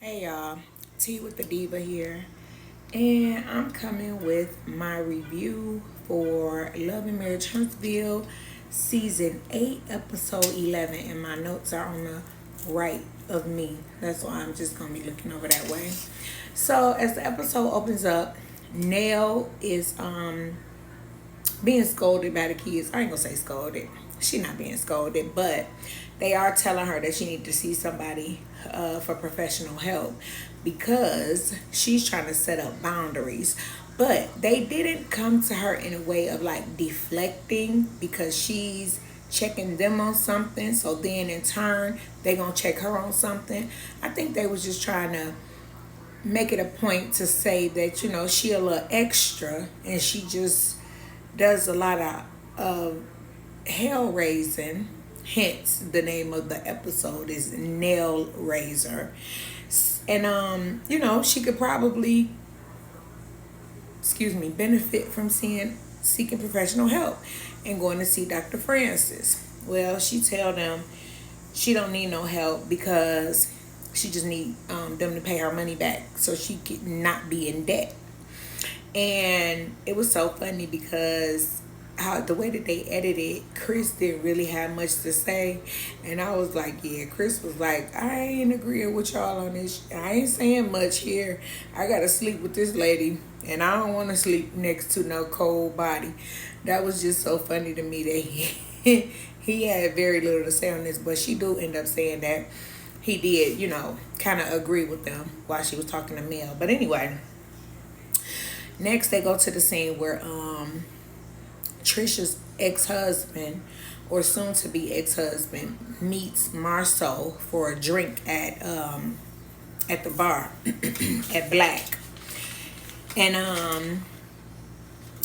Hey y'all, T with the Diva here, and I'm coming with my review for Love and Marriage Huntsville Season 8, Episode 11, and my notes are on the right of me. That's why I'm just going to be looking over that way. So, as the episode opens up, Nell is being scolded by the kids. I ain't gonna say scolded. She not being scolded, but they are telling her that she need to see somebody for professional help because she's trying to set up boundaries. But they didn't come to her in a way of like deflecting because she's checking them on something. So then in turn, they gonna check her on something. I think they was just trying to make it a point to say that she a little extra and she just does a lot of hell raising. Hence, the name of the episode is Nail Raiser. And she could probably, benefit from seeking professional help and going to see Dr. Francis. Well, she tell them she don't need no help because she just need them to pay her money back so she could not be in debt. And it was so funny because how the way that they edited, Chris didn't really have much to say. And I was like, yeah, Chris was like, I ain't agreeing with y'all on this. I ain't saying much here. I got to sleep with this lady. And I don't want to sleep next to no cold body. That was just so funny to me that he had very little to say on this. But she do end up saying that he did, kind of agree with them while she was talking to Mel. But anyway, next they go to the scene where Trisha's ex-husband, or soon-to-be ex-husband, meets Marsau for a drink at the bar at Black. And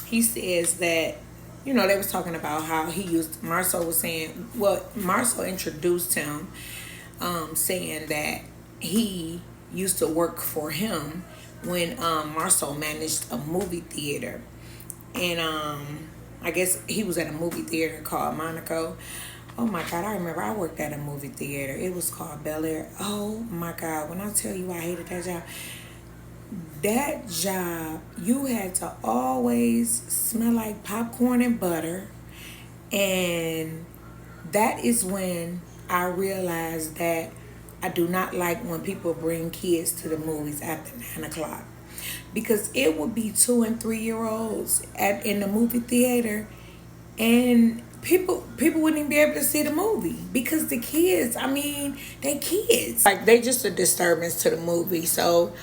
he says that they was talking about how Marsau was saying, well, Marsau introduced him saying that he used to work for him when Marsau managed a movie theater. And I guess he was at a movie theater called Monaco. Oh my God, I remember I worked at a movie theater. It was called Bel Air. Oh my God, when I tell you I hated that job, you had to always smell like popcorn and butter. And that is when I realized that I do not like when people bring kids to the movies after 9 o'clock. Because it would be 2 and 3 year olds in the movie theater, and people wouldn't even be able to see the movie because the kids, they kids. Like, they just a disturbance to the movie. So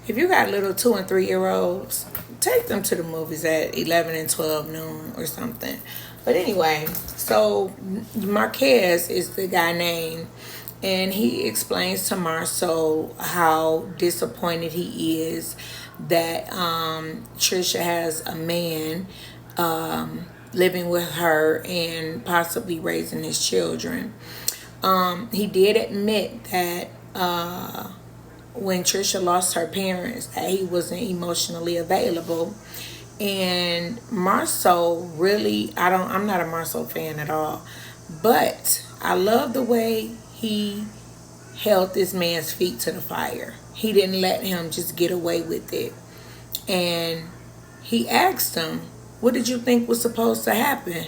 if you got little 2 and 3 year olds, take them to the movies at 11 and 12 noon or something. But anyway, so Marques is the guy named, and he explains to Marsau how disappointed he is that Trisha has a man living with her and possibly raising his children. He did admit that when Trisha lost her parents, that he wasn't emotionally available. And Marsau really, I'm not a Marsau fan at all, but I love the way he held this man's feet to the fire. He didn't let him just get away with it. And he asked him, what did you think was supposed to happen?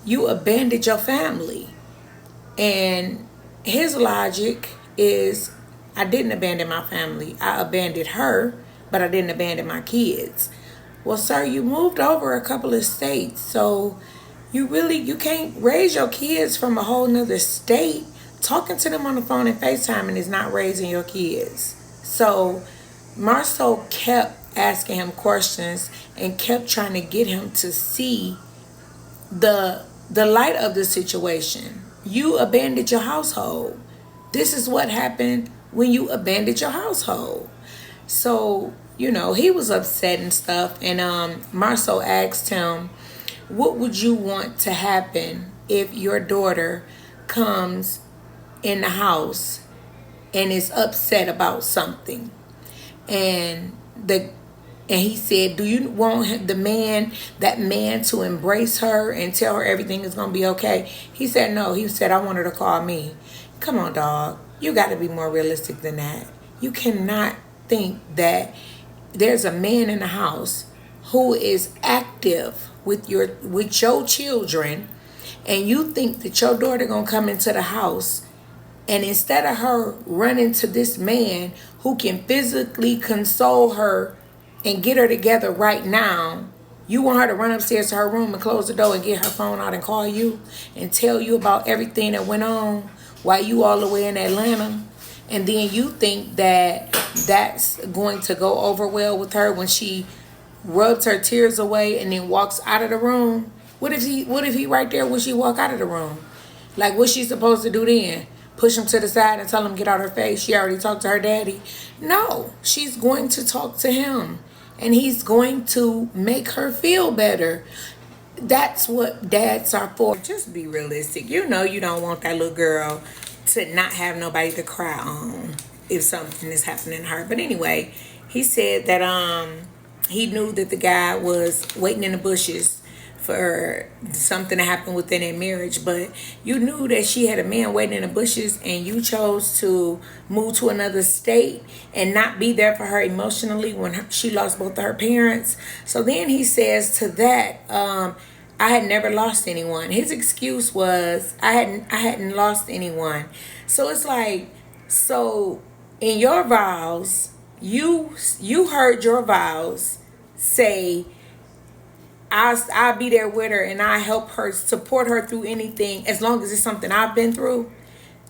You abandoned your family. And his logic is, I didn't abandon my family. I abandoned her, but I didn't abandon my kids. Well, sir, you moved over a couple of states, so you can't raise your kids from a whole nother state. Talking to them on the phone and FaceTiming is not raising your kids. So Marsau kept asking him questions and kept trying to get him to see the light of the situation. You abandoned your household. This is what happened when you abandoned your household. So, he was upset and stuff. And Marsau asked him, what would you want to happen if your daughter comes in the house and is upset about something? And he said, do you want that man to embrace her and tell her everything is going to be okay? He said no. He said, I want her to call me. Come on, dog. You got to be more realistic than that. You cannot think that there's a man in the house who is active with your children, and you think that your daughter gonna come into the house, and instead of her running to this man who can physically console her and get her together right now, you want her to run upstairs to her room and close the door and get her phone out and call you and tell you about everything that went on while you all the way in Atlanta. And then you think that that's going to go over well with her when she rubs her tears away and then walks out of the room. What if he right there when she walk out of the room? Like, what's she supposed to do then? Push him to the side and tell him get out her face? She already talked to her daddy. No, she's going to talk to him, and he's going to make her feel better. That's what dads are for. Just be realistic. You know you don't want that little girl to not have nobody to cry on if something is happening to her. But anyway, he said that he knew that the guy was waiting in the bushes for something to happen within their marriage, but you knew that she had a man waiting in the bushes, and you chose to move to another state and not be there for her emotionally when she lost both of her parents. So then he says to that, I had never lost anyone. His excuse was I hadn't lost anyone. So it's like, so in your vows, you heard your vows say, I'll be there with her and I help her, support her through anything as long as it's something I've been through.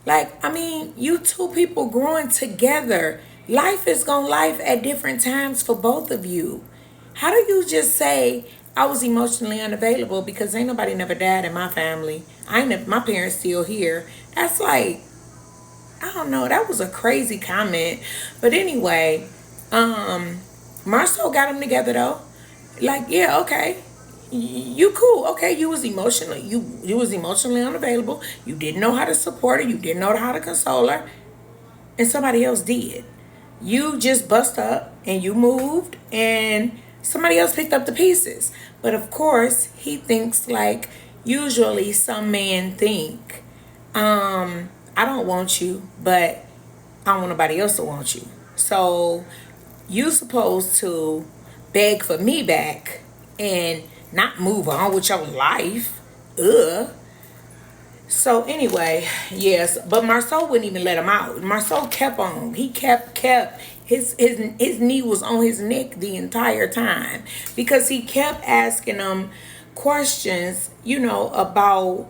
Like, I mean, you two people growing together. Life is gonna life at different times for both of you. How do you just say I was emotionally unavailable because ain't nobody never died in my family? My parents still here. That's like, I don't know. That was a crazy comment. But anyway, Marsau got them together though. Like, yeah, okay. You cool. Okay, you was emotionally unavailable. You didn't know how to support her. You didn't know how to console her. And somebody else did. You just bust up and you moved and somebody else picked up the pieces. But of course, he thinks like usually some men think, I don't want you, but I don't want nobody else to want you. So you supposed to beg for me back and not move on with your life. So anyway, yes, but Marsau wouldn't even let him out. Marsau kept on. He kept his knee was on his neck the entire time because he kept asking him questions, about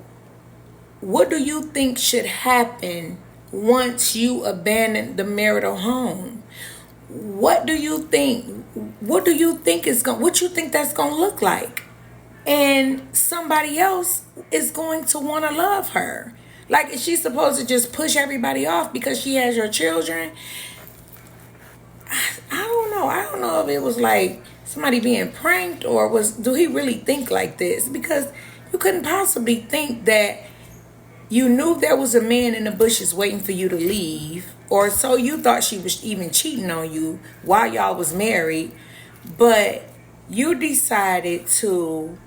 what do you think should happen once you abandon the marital home? What do you think? What do you think what you think that's gonna look like? And somebody else is going to want to love her. Like, is she supposed to just push everybody off because she has your children? I don't know. I don't know if it was like somebody being pranked or do he really think like this? Because you couldn't possibly think that you knew there was a man in the bushes waiting for you to leave, or so you thought she was even cheating on you while y'all was married, but you decided to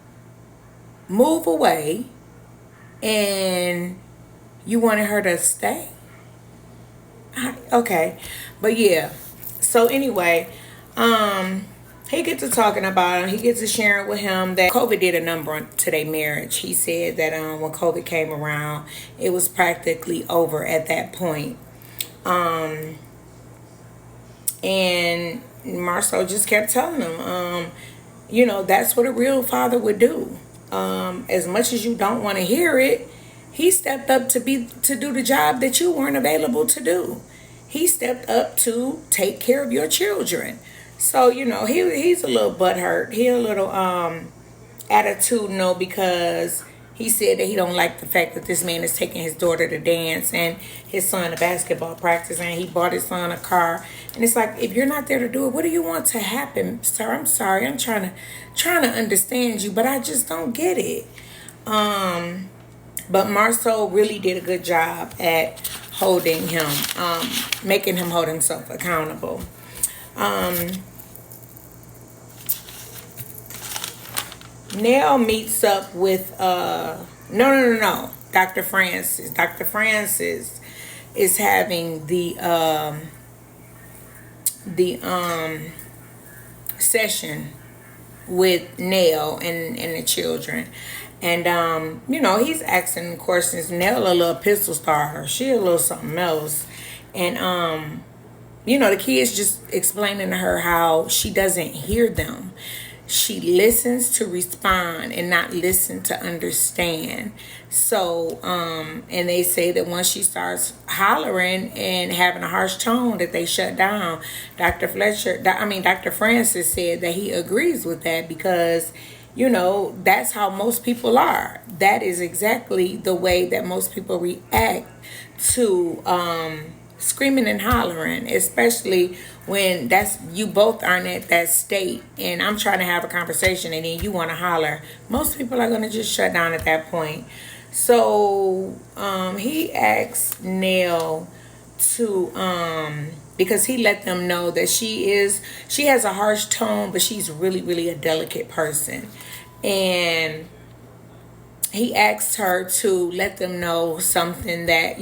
move away and you wanted her to stay. Okay, but yeah. So anyway, he gets to talking about him. He gets to sharing with him that COVID did a number to their marriage. He said that when COVID came around, it was practically over at that point. And Marsau just kept telling him, that's what a real father would do. As much as you don't want to hear it, he stepped up to do the job that you weren't available to do. He stepped up to take care of your children. So, he's a little butthurt. He a little attitudinal because he said that he don't like the fact that this man is taking his daughter to dance and his son to basketball practice, and he bought his son a car. And it's like, if you're not there to do it, what do you want to happen, sir? I'm sorry. I'm trying to understand you, but I just don't get it. But Marsau really did a good job at holding him, making him hold himself accountable. Nell meets up with no. Dr. Francis. Dr. Francis is having the the session with Nell and the children. And he's asking questions. Nell a little pistol starter. She a little something else. And the kids just explaining to her how she doesn't hear them. She listens to respond and not listen to understand. So, and they say that once she starts hollering and having a harsh tone, that they shut down. Dr. Francis said that he agrees with that because, that's how most people are. That is exactly the way that most people react to screaming and hollering, especially when you both aren't at that state and I'm trying to have a conversation and then you want to holler. Most people are going to just shut down at that point. So he asked Nell to because he let them know that she has a harsh tone, but she's really, really a delicate person. And he asked her to let them know something that,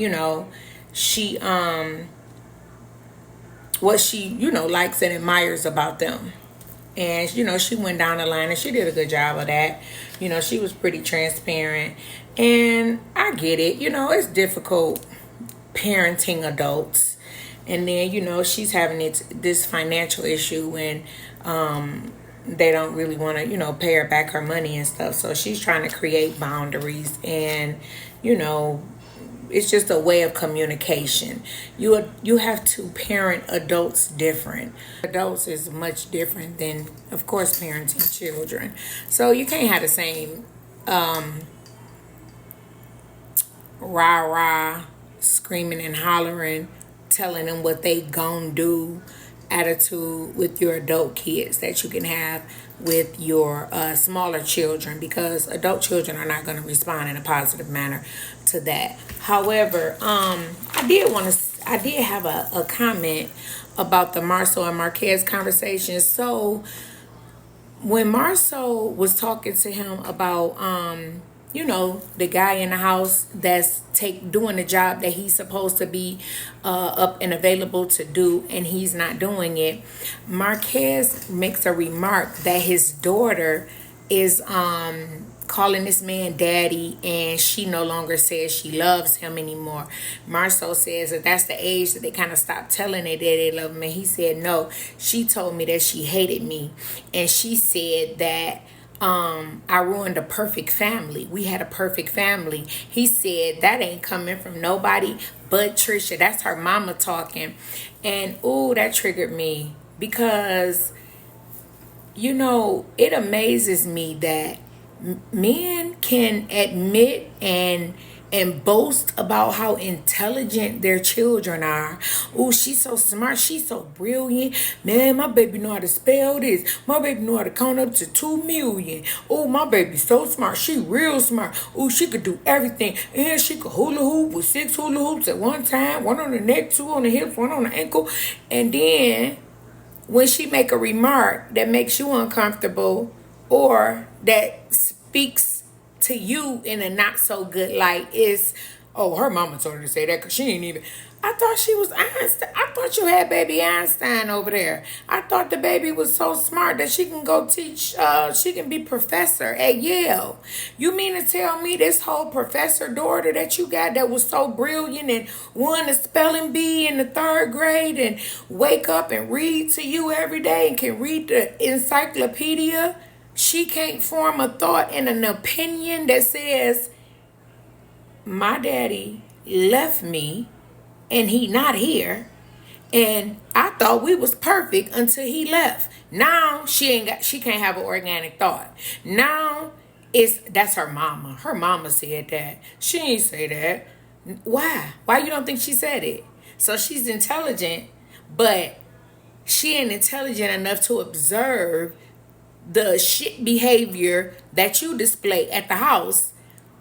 she what she likes and admires about them. And she went down the line and she did a good job of that. She was pretty transparent, and I get it. It's difficult parenting adults, and then she's having this financial issue when they don't really want to pay her back her money and stuff. So she's trying to create boundaries, and it's just a way of communication. You have to parent adults different. Adults is much different than, of course, parenting children. So you can't have the same rah-rah, screaming and hollering, telling them what they gon' do attitude with your adult kids that you can have with your smaller children, because adult children are not going to respond in a positive manner to that. However, I did have a comment about the Marsau and Marques conversation. So when Marsau was talking to him about the guy in the house that's doing the job that he's supposed to be up and available to do, and he's not doing it, Marques makes a remark that his daughter is calling this man daddy, and she no longer says she loves him anymore. Marsau says that that's the age that they kind of stopped telling their daddy they love him, and he said no, she told me that she hated me, and she said that I ruined a perfect family. We had a perfect family. He said that ain't coming from nobody but Trisha. That's her mama talking. And ooh, that triggered me, because it amazes me that men can admit and boast about how intelligent their children are. Oh, she's so smart. She's so brilliant. Man, my baby know how to spell this. My baby know how to count up to 2 million. Oh, my baby's so smart. She real smart. Oh, she could do everything. And she could hula hoop with 6 hula hoops at one time. 1 on the neck, 2 on the hips, 1 on the ankle. And then when she make a remark that makes you uncomfortable or that speaks to you in a not so good light, is, oh, her mama told her to say that because she ain't even. I thought she was Einstein. I thought you had baby Einstein over there. I thought the baby was so smart that she can go teach, she can be professor at Yale. You mean to tell me this whole professor daughter that you got that was so brilliant and won a spelling bee in the 3rd grade and wake up and read to you every day and can read the encyclopedia, she can't form a thought and an opinion that says, my daddy left me and he not here, and I thought we was perfect until he left. Now she can't have an organic thought. Now that's her mama. Her mama said that. She ain't say that. Why you don't think she said it? So she's intelligent, but she ain't intelligent enough to observe the shit behavior that you display at the house,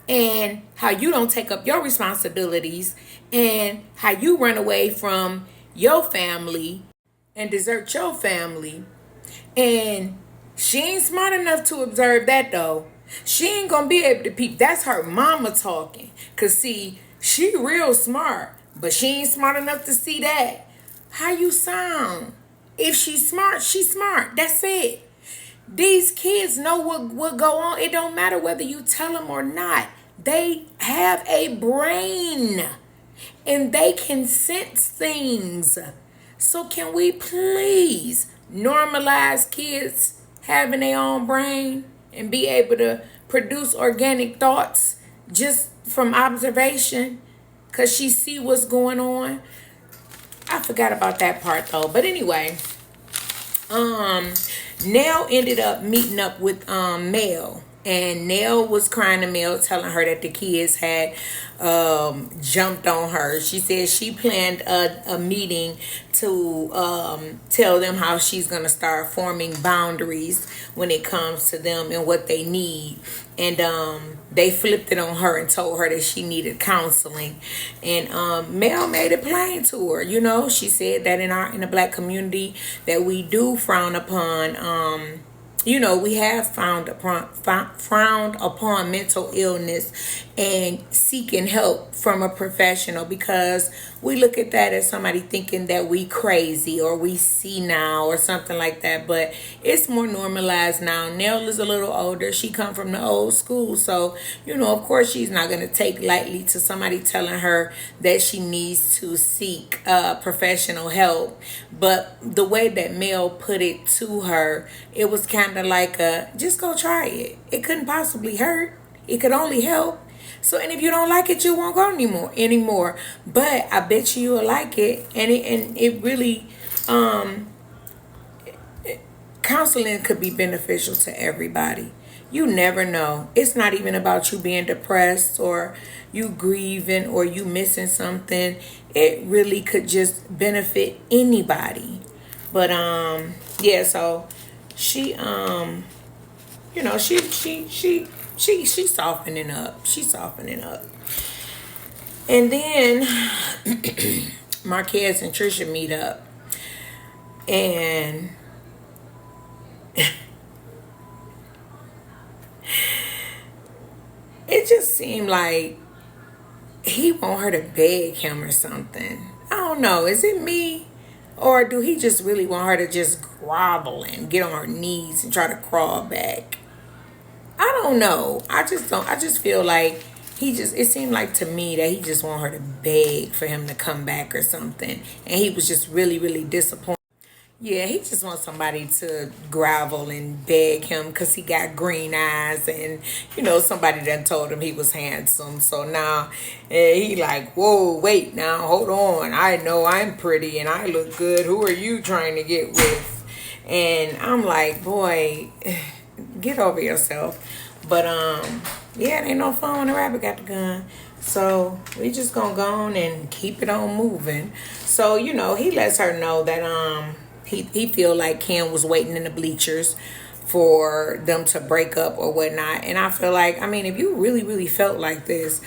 and how you don't take up your responsibilities, and how you run away from your family and desert your family. And she ain't smart enough to observe that, though. She ain't gonna be able to peep. That's her mama talking. Cause see, she real smart, but she ain't smart enough to see that. How you sound If she's smart, she's smart. That's it. These kids know what go on. It don't matter whether you tell them or not. They have a brain and they can sense things. So can we please normalize kids having their own brain and be able to produce organic thoughts just from observation because she see what's going on? I forgot about that part though. But anyway, Nell ended up meeting up with Mel. And Nell was crying to Mel, telling her that the kids had jumped on her. She said she planned a meeting to tell them how she's going to start forming boundaries when it comes to them and what they need. And they flipped it on her and told her that she needed counseling. And Mel made it plain to her. You know, she said that in the black community that we do frown upon we have frowned upon mental illness and seeking help from a professional because we look at that as somebody thinking that we crazy or we see now or something like that. But it's more normalized now. Nell is a little older. She come from the old school. So, of course she's not going to take lightly to somebody telling her that she needs to seek professional help. But the way that Mel put it to her, it was kind of like just go try it. It couldn't possibly hurt. It could only help. So, and if you don't like it, you won't go anymore. But I bet you will like it. And it really, counseling could be beneficial to everybody. You never know. It's not even about you being depressed or you grieving or you missing something. It really could just benefit anybody. But, so she she's softening up. She's softening up. And then Marques and Trisha meet up. And it just seemed like he want her to beg him or something. I don't know. Is it me? Or do he just really want her to just grovel and get on her knees and try to crawl back? I don't know. I just feel like it seemed like to me that he just want her to beg for him to come back or something. And he was just really, really disappointed. Yeah, he just wants somebody to grovel and beg him because he got green eyes and, somebody done told him he was handsome. So now he like, whoa, wait, now, hold on. I know I'm pretty and I look good. Who are you trying to get with? And I'm like, boy, get over yourself. But, it ain't no fun when the rabbit got the gun. So we just gonna go on and keep it on moving. So, he lets her know that, he feel like Kim was waiting in the bleachers for them to break up or whatnot. And I feel like, if you really, really felt like this,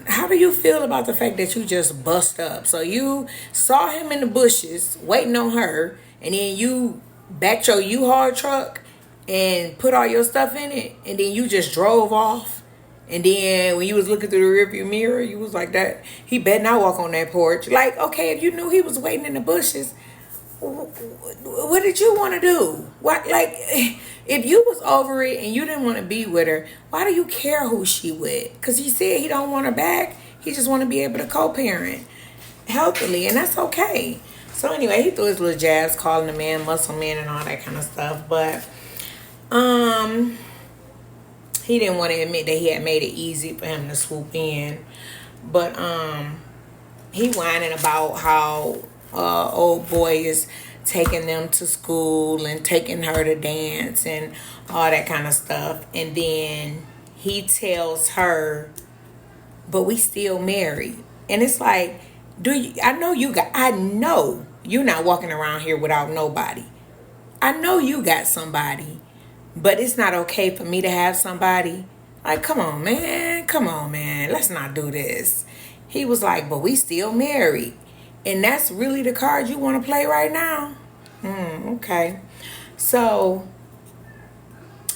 how do you feel about the fact that you just bust up? So you saw him in the bushes waiting on her, and then you backed your U-Haul truck and put all your stuff in it, and then you just drove off. And then when you was looking through the rearview mirror, you was like, that he better not walk on that porch. Like, okay, if you knew he was waiting in the bushes, what did you want to do? If you was over it and you didn't want to be with her, why do you care who she with? Because he said he don't want her back. He just want to be able to co-parent healthily, and that's okay. So anyway, he threw his little jabs, calling the man muscle man and all that kind of stuff. But he didn't want to admit that he had made it easy for him to swoop in. But he whining about how old boy is taking them to school and taking her to dance and all that kind of stuff. And then he tells her, but we still married. And it's like, I know you're not walking around here without nobody. I know you got somebody, but it's not okay for me to have somebody. Like, come on, man. Let's not do this. He was like, but we still married. And that's really the card you want to play right now? Okay. So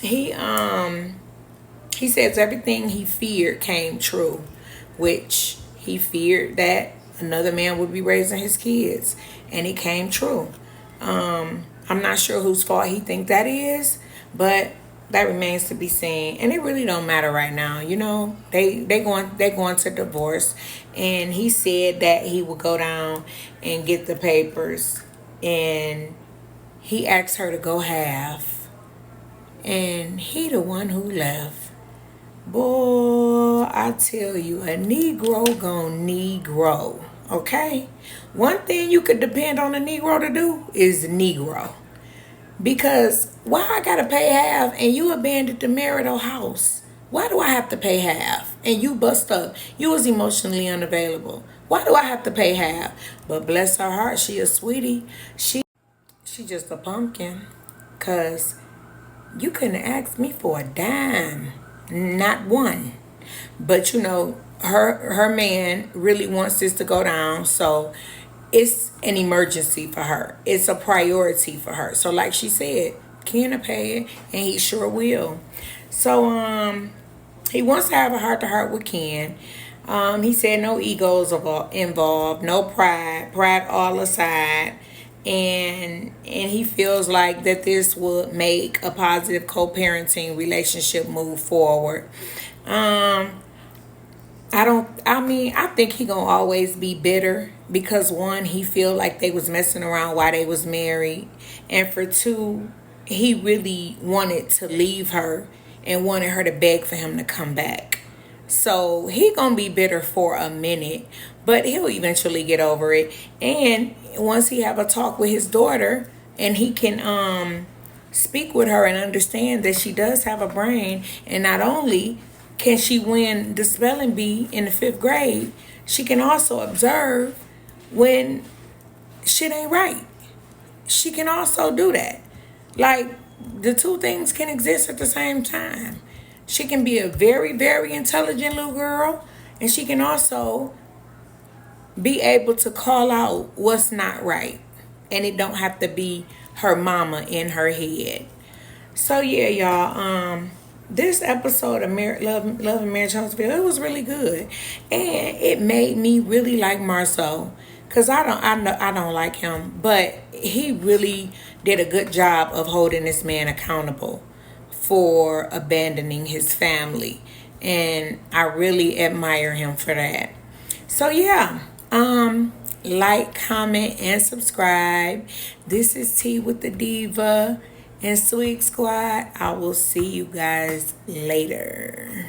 he says everything he feared came true, which he feared that another man would be raising his kids, and it came true. I'm not sure whose fault he think that is, but that remains to be seen. And it really don't matter right now. You know, they going to divorce, and he said that he would go down and get the papers, and he asked her to go half, and he the one who left. Boy, I tell you, a Negro gon' Negro. Okay? One thing you could depend on a Negro to do is Negro. Because why I gotta pay half and you abandoned the marital house? Why do I have to pay half? And you bust up. You was emotionally unavailable. Why do I have to pay half? But bless her heart, she a sweetie. She just a pumpkin. Cause you couldn't ask me for a dime. Not one. But you know, her man really wants this to go down, so it's an emergency for her. It's a priority for her. So like she said, Ken will pay it, and he sure will. So he wants to have a heart to heart with Ken. He said no egos involved, no pride all aside, and he feels like that this would make a positive co-parenting relationship move forward. I think he gonna always be bitter because one, he feel like they was messing around while they was married, and for two, he really wanted to leave her and wanted her to beg for him to come back. So he gonna be bitter for a minute, but he'll eventually get over it. And once he have a talk with his daughter, and he can speak with her and understand that she does have a brain, and not only can she win the spelling bee in the 5th grade, she can also observe when shit ain't right. She can also do that. Like, the two things can exist at the same time. She can be a very, very intelligent little girl, and she can also be able to call out what's not right. And it don't have to be her mama in her head. So yeah, y'all, this episode of Love and Marriage Huntsville, it was really good, and it made me really like Marsau, cause I don't like him, but he really did a good job of holding this man accountable for abandoning his family, and I really admire him for that. So yeah, like, comment, and subscribe. This is Tea with the Diva and Swig Squad. I will see you guys later.